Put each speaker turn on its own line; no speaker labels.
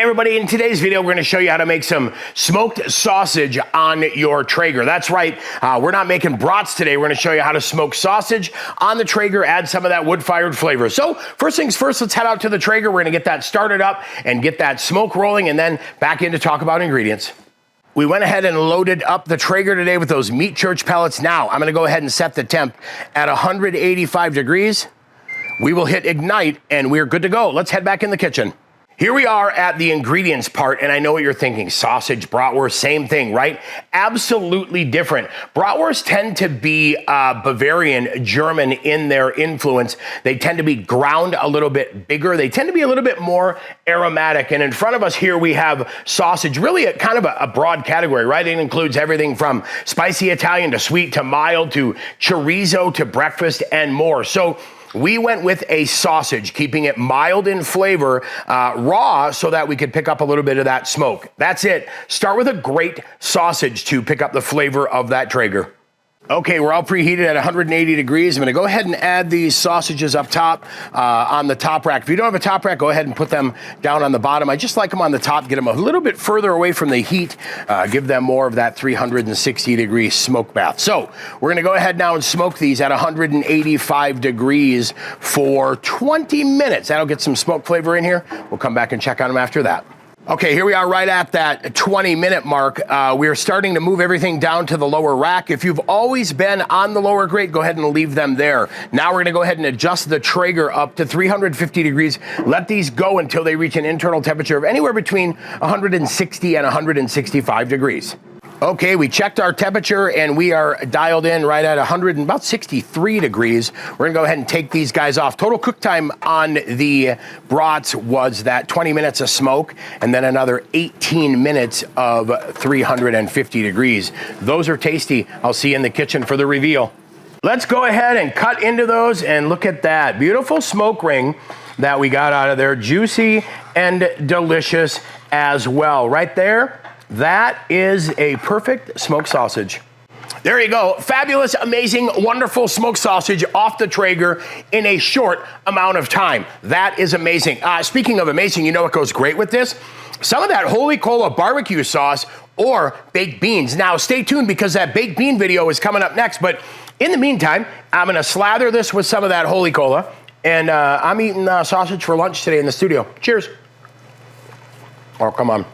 everybody, in today's video, we're gonna show you how to make some smoked sausage on your Traeger. That's right, we're not making brats today. We're gonna show you how to smoke sausage on the Traeger, add some of that wood-fired flavor. So first things first, let's head out to the Traeger. We're gonna get that started up and get that smoke rolling, and then back in to talk about ingredients. We went ahead and loaded up the Traeger today with those meat church pellets. Now, I'm gonna go ahead and set the temp at 185 degrees. We will hit ignite and we're good to go. Let's head back in the kitchen. Here we are at the ingredients part, and I know what you're thinking. Sausage, bratwurst, same thing, right? Absolutely different. Bratwurst tend to be Bavarian, German in their influence. They tend to be ground a little bit bigger. They tend to be a little bit more aromatic. And in front of us here, we have sausage, really kind of a broad category, right? It includes everything from spicy Italian to sweet to mild to chorizo to breakfast and more. So we went with a sausage, keeping it mild in flavor, raw, so that we could pick up a little bit of that smoke. That's it. Start with a great sausage to pick up the flavor of that Traeger. Okay, we're all preheated at 180 degrees. I'm gonna go ahead and add these sausages up top on the top rack. If you don't have a top rack, go ahead and put them down on the bottom. I just like them on the top, get them a little bit further away from the heat, give them more of that 360 degree smoke bath. So we're gonna go ahead now and smoke these at 185 degrees for 20 minutes. That'll get some smoke flavor in here. We'll come back and check on them after that. Okay, here we are right at that 20-minute mark. We're starting to move everything down to the lower rack. If you've always been on the lower grate, go ahead and leave them there. Now we're gonna go ahead and adjust the Traeger up to 350 degrees. Let these go until they reach an internal temperature of anywhere between 160 and 165 degrees. Okay, we checked our temperature and we are dialed in right at 100 and about 63 degrees. We're gonna go ahead and take these guys off. Total cook time on the brats was that 20 minutes of smoke and then another 18 minutes of 350 degrees. Those are tasty. I'll see you in the kitchen for the reveal. Let's go ahead and cut into those and look at that beautiful smoke ring that we got out of there. Juicy and delicious as well. Right there. That is a perfect smoked sausage. There you go. Fabulous, amazing, wonderful smoked sausage off the Traeger in a short amount of time. That is amazing. Speaking of amazing, you know what goes great with this? Some of that Holy Cola barbecue sauce or baked beans. Now, stay tuned because that baked bean video is coming up next. But in the meantime, I'm going to slather this with some of that Holy Cola. And I'm eating sausage for lunch today in the studio. Cheers. Oh, come on.